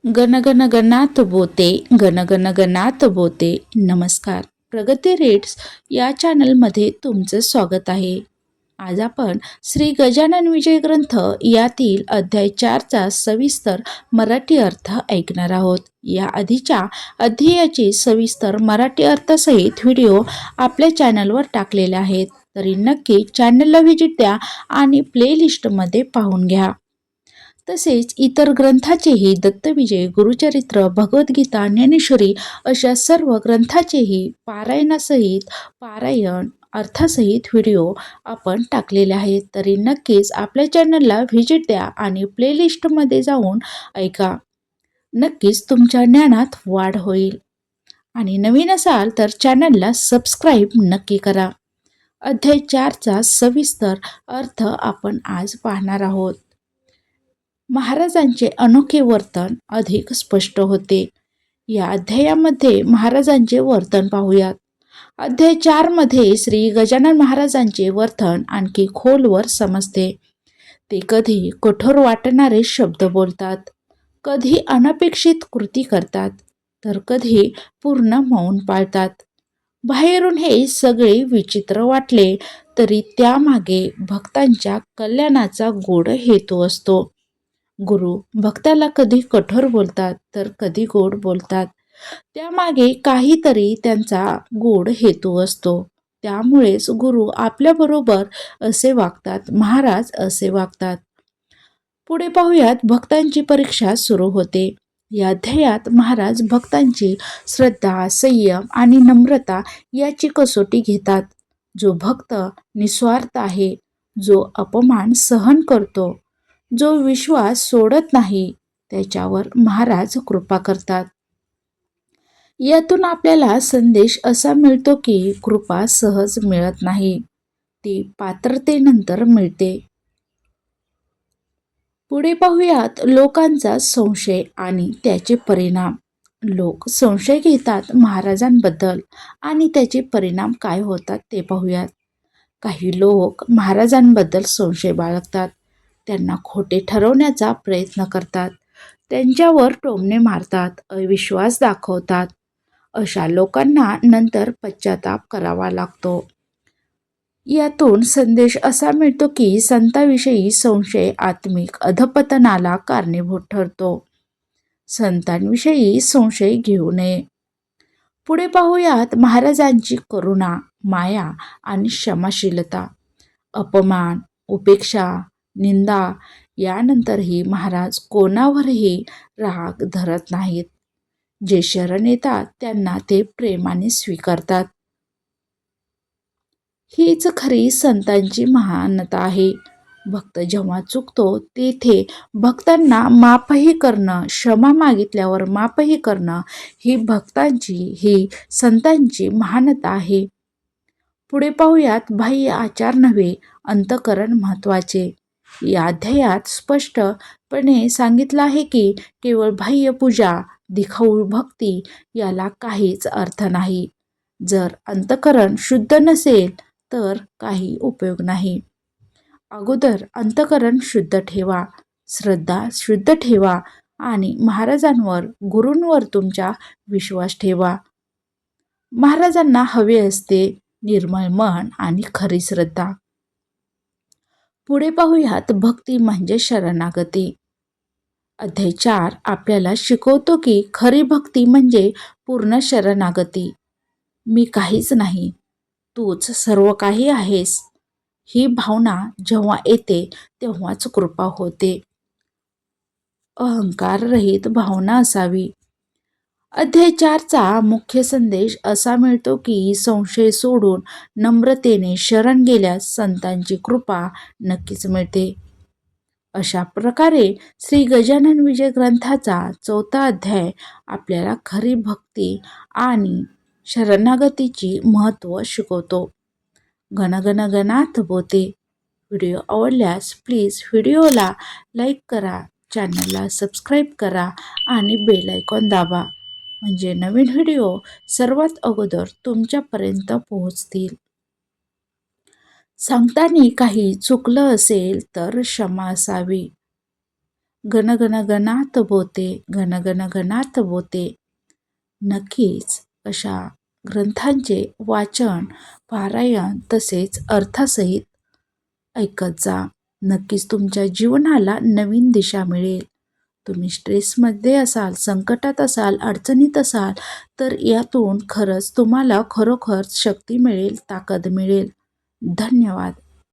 गण गण गणात बोते, गण गण गणात बोते. नमस्कार, प्रगती रीड्स या चॅनलमध्ये तुमचं स्वागत आहे. आज आपण श्री गजानन विजय ग्रंथ यातील अध्याय 4चा सविस्तर मराठी अर्थ ऐकणार आहोत. या आधीच्या अध्यायाची सविस्तर मराठी अर्थसहित व्हिडिओ आपल्या चॅनलवर टाकलेले आहेत, तरी नक्की चॅनलला व्हिजिट द्या आणि प्लेलिस्टमध्ये पाहून घ्या. तसेच इतर ग्रंथाचेही दत्तविजय, गुरुचरित्र, भगवद्गीता, ज्ञानेश्वरी अशा सर्व ग्रंथाचेही पारायण अर्थासहित व्हिडिओ आपण टाकलेले आहेत, तरी नक्कीच आपल्या चॅनलला व्हिजिट द्या आणि प्लेलिस्टमध्ये जाऊन ऐका. नक्कीच तुमच्या ज्ञानात वाढ होईल. आणि नवीन असाल तर चॅनलला सबस्क्राईब नक्की करा. अध्याय 4चा सविस्तर अर्थ आपण आज पाहणार आहोत. महाराजांचे अनोखे वर्तन अधिक स्पष्ट होते. या अध्यायामध्ये महाराजांचे वर्तन पाहूयात. अध्याय 4 मध्ये श्री गजानन महाराजांचे वर्तन आणखी खोलवर समजते. ते कधी कठोर वाटणारे शब्द बोलतात, कधी अनपेक्षित कृती करतात, तर कधी पूर्ण मौन पाळतात. बाहेरून हे सगळे विचित्र वाटले तरी त्यामागे भक्तांच्या कल्याणाचा गोड हेतू असतो. गुरु भक्ताला कधी कठोर बोलतात तर कधी गोड बोलतात. त्यामागे काहीतरी त्यांचा गोड हेतू असतो. त्यामुळेच गुरु आपल्याबरोबर असे वागतात, महाराज असे वागतात. पुढे पाहूयात. भक्तांची परीक्षा सुरू होते. या अध्यायात महाराज भक्तांची श्रद्धा, संयम आणि नम्रता याची कसोटी घेतात. जो भक्त निस्वार्थ आहे, जो अपमान सहन करतो, जो विश्वास सोडत नाही, त्याच्यावर महाराज कृपा करतात. यातून आपल्याला संदेश असा मिळतो की कृपा सहज मिळत नाही, ती पात्रतेनंतर मिळते. पुढे पाहूयात. लोकांचा संशय आणि त्याचे परिणाम. लोक संशय घेतात महाराजांबद्दल आणि त्याचे परिणाम काय होतात ते पाहूयात. काही लोक महाराजांबद्दल संशय बाळगतात, त्यांना खोटे ठरवण्याचा प्रयत्न करतात, त्यांच्यावर टोमणे मारतात, अविश्वास दाखवतात. अशा लोकांना नंतर पश्चाताप करावा लागतो. यातून संदेश असा मिळतो की संतांविषयी संशय आत्मिक अधपतनाला कारणीभूत ठरतो. संतांविषयी संशय घेऊ नये. पुढे पाहूयात. महाराजांची करुणा, माया आणि क्षमाशीलता. अपमान, उपेक्षा, निंदा यानंतरही महाराज कोणावरही राग धरत नाहीत. जे शरण येतात त्यांना ते प्रेमाने स्वीकारतात. हीच खरी संतांची महानता आहे. भक्त जेव्हा चुकतो तेथे भक्तांना माफही करणं, क्षमा मागितल्यावर माफही करणं ही संतांची महानता आहे. पुढे पाहूयात. बाह्य आचार नव्हे, अंतःकरण महत्वाचे. या अध्यायात स्पष्टपणे सांगितलं आहे की केवळ बाह्य पूजा, दिखाऊ भक्ती याला काहीच अर्थ नाही. जर अंतःकरण शुद्ध नसेल तर काही उपयोग नाही. अगोदर अंतःकरण शुद्ध ठेवा, श्रद्धा शुद्ध ठेवा आणि महाराजांवर, गुरूंवर तुमचा विश्वास ठेवा. महाराजांना हवे असते निर्मळ मन आणि खरी श्रद्धा. पुढे पाहूयात. भक्ती म्हणजे शरणागती. अध्याय 4 आपल्याला शिकवतो की खरी भक्ती म्हणजे पूर्ण शरणागती. मी काहीच नाही, तूच सर्व काही आहेस, ही भावना जेव्हा येते तेव्हाच कृपा होते. अहंकाररहित भावना असावी. अध्याय 4चा मुख्य संदेश असा मिळतो की संशय सोडून नम्रतेने शरण गेल्यास संतांची कृपा नक्कीच मिळते. अशा प्रकारे श्री गजानन विजय ग्रंथाचा 4था अध्याय आपल्याला खरी भक्ती आणि शरणागतीची महत्त्व शिकवतो. गणगण गणात बोते. व्हिडिओ आवडल्यास प्लीज व्हिडिओला लाईक करा, चॅनलला सबस्क्राईब करा आणि बेल आयकॉन दाबा, म्हणजे नवीन व्हिडिओ सर्वात अगोदर तुमच्यापर्यंत पोहोचतील. सांगताना काही चुकलं असेल तर क्षमा असावी. गण गण गणात बोते, गण गण गणात बोते. नक्कीच अशा ग्रंथांचे वाचन, पारायण तसेच अर्थसहित ऐकत जा. नक्कीच तुमच्या जीवनाला नवीन दिशा मिळेल. तुम्ही स्ट्रेसमध्ये असाल, संकटात असाल, अडचणीत असाल, तर यातून खरंच तुम्हाला खरोखर शक्ती मिळेल, ताकद मिळेल. धन्यवाद.